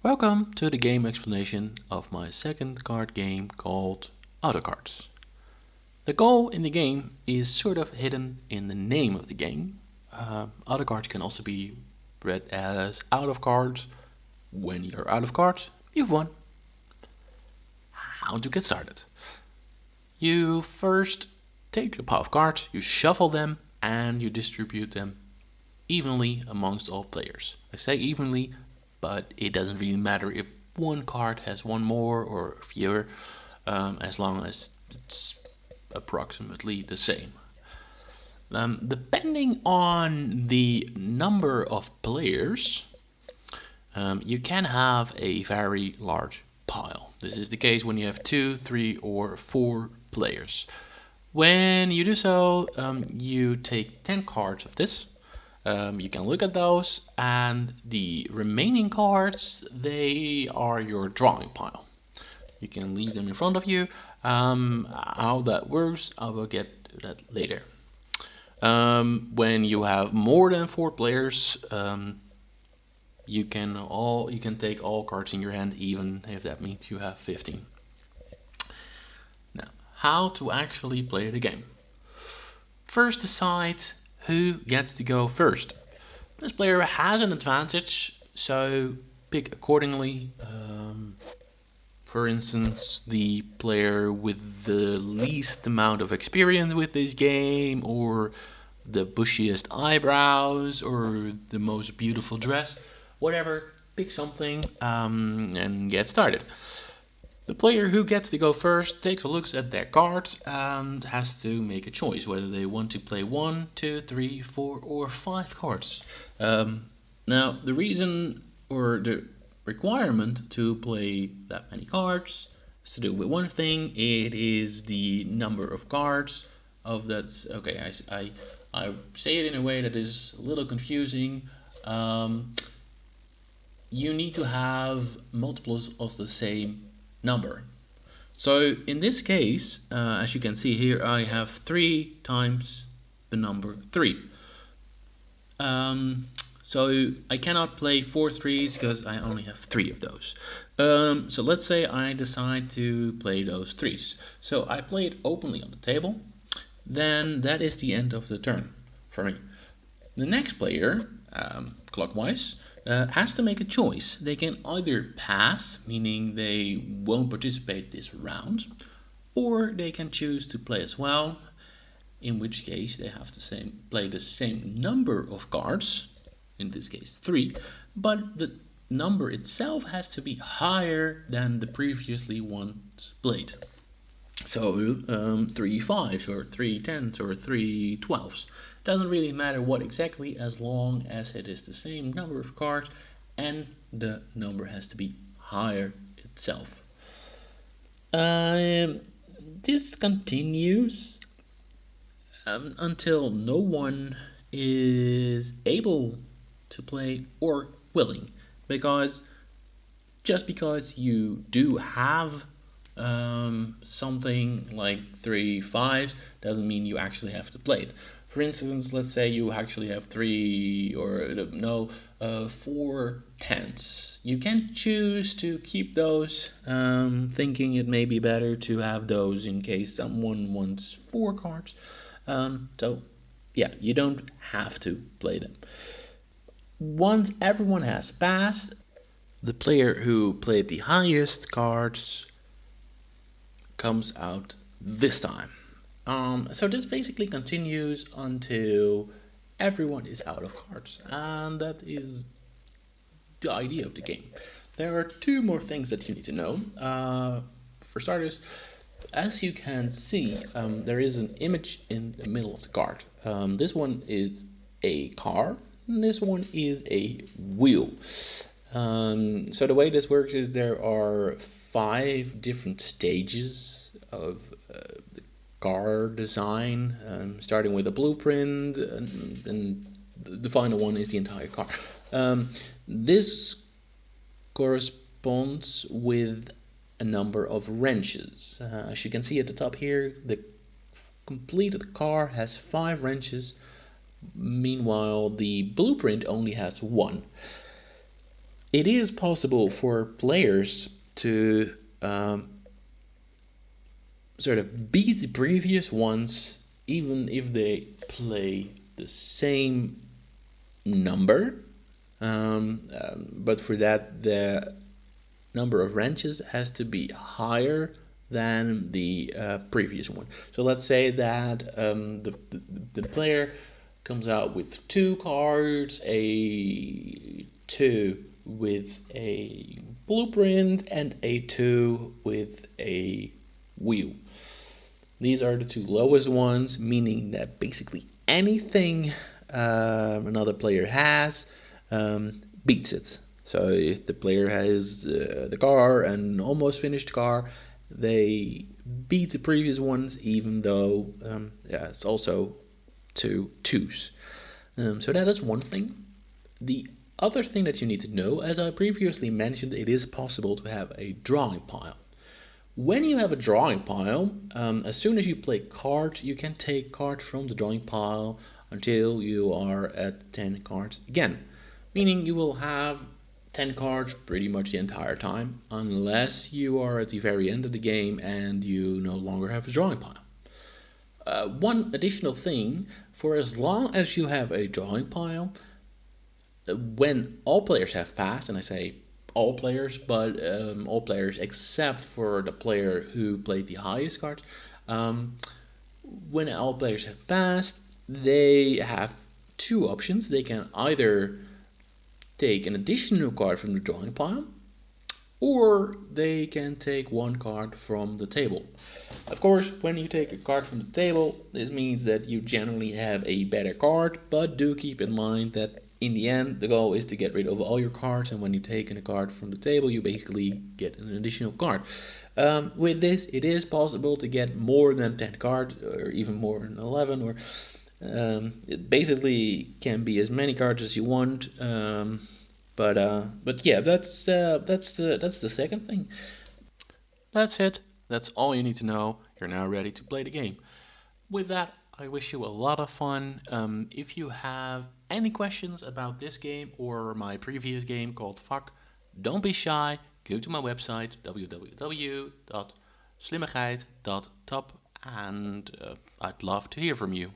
Welcome to the game explanation of my second card game called Autocards. The goal in the game is sort of hidden in the name of the game. Autocards can also be read as out of cards. When you're out of cards, you've won. How to get started? You first take a pile of cards, you shuffle them, and you distribute them evenly amongst all players. I say evenly, but it doesn't really matter if one card has one more or fewer, as long as it's approximately the same. Depending on the number of players, you can have a very large pile. This is the case when you have 2, 3, or 4 players. When you do so, you take 10 cards of this. You can look at those, and the remaining cards, they are your drawing pile. You can leave them in front of you. How that works, I will get to that later. When you have more than 4 players, you can take all cards in your hand, even if that means you have 15. Now, how to actually play the game? First, decide who gets to go first. This player has an advantage, so pick accordingly. For instance, the player with the least amount of experience with this game, or the bushiest eyebrows, or the most beautiful dress, whatever, pick something and get started. The player who gets to go first takes a look at their cards and has to make a choice whether they want to play 1, 2, 3, 4, or 5 cards. Now, the reason or the requirement to play that many cards has to do with one thing. It is the number of cards of that. Okay, I say it in a way that is a little confusing. You need to have multiples of the same number. So in this case, as you can see here, I have 3 times the number 3. So I cannot play 4 3s because I only have 3 of those. So let's say I decide to play those 3s. So I play it openly on the table. Then that is the end of the turn for me. The next player, clockwise, has to make a choice. They can either pass, meaning they won't participate this round, or they can choose to play as well, in which case they have to play the same number of cards, in this case 3, but the number itself has to be higher than the previously ones played. So 3 5s or 3 10s or 3 12s. Doesn't really matter what exactly, as long as it is the same number of cards and the number has to be higher itself. This continues until no one is able to play or willing, because just because you do have something like 3 5s doesn't mean you actually have to play it. For instance, let's say you actually have 4 10s. You can choose to keep those, thinking it may be better to have those in case someone wants 4 cards. So yeah, you don't have to play them. Once everyone has passed, the player who played the highest cards comes out this time. So this basically continues until everyone is out of cards, and that is the idea of the game. There are 2 more things that you need to know. For starters, as you can see, there is an image in the middle of the card. This one is a car, and this one is a wheel. So the way this works is there are 5 different stages of the car design, starting with a blueprint, and the final one is the entire car. This corresponds with a number of wrenches. As you can see at the top here, the completed car has 5 wrenches. Meanwhile, the blueprint only has 1. it is possible for players to sort of beat the previous ones even if they play the same number. But for that, the number of wrenches has to be higher than the previous one. So let's say that the player comes out with 2 cards, a 2 with a blueprint, and a 2 with a wheel. These are the 2 lowest ones, meaning that basically anything another player has beats it. So if the player has the car, an almost finished car, they beat the previous ones, even though it's also 2 twos. So that is one thing. The other thing that you need to know, as I previously mentioned, it is possible to have a drawing pile. When you have a drawing pile, as soon as you play cards, you can take cards from the drawing pile until you are at 10 cards again. Meaning you will have 10 cards pretty much the entire time, unless you are at the very end of the game and you no longer have a drawing pile. One additional thing, for as long as you have a drawing pile, when all players have passed, and I say all players, but all players except for the player who played the highest cards, when all players have passed, they have 2 options. They can either take an additional card from the drawing pile, or they can take 1 card from the table. Of course, when you take a card from the table, this means that you generally have a better card, but do keep in mind that in the end, the goal is to get rid of all your cards, and when you take a card from the table, you basically get an additional card. With this, it is possible to get more than 10 cards, or even more than 11, or it basically can be as many cards as you want. But yeah, that's the second thing. That's it. That's all you need to know. You're now ready to play the game. With that, I wish you a lot of fun. If you have any questions about this game or my previous game called Fuck, don't be shy. Go to my website www.slimmigheid.top and I'd love to hear from you.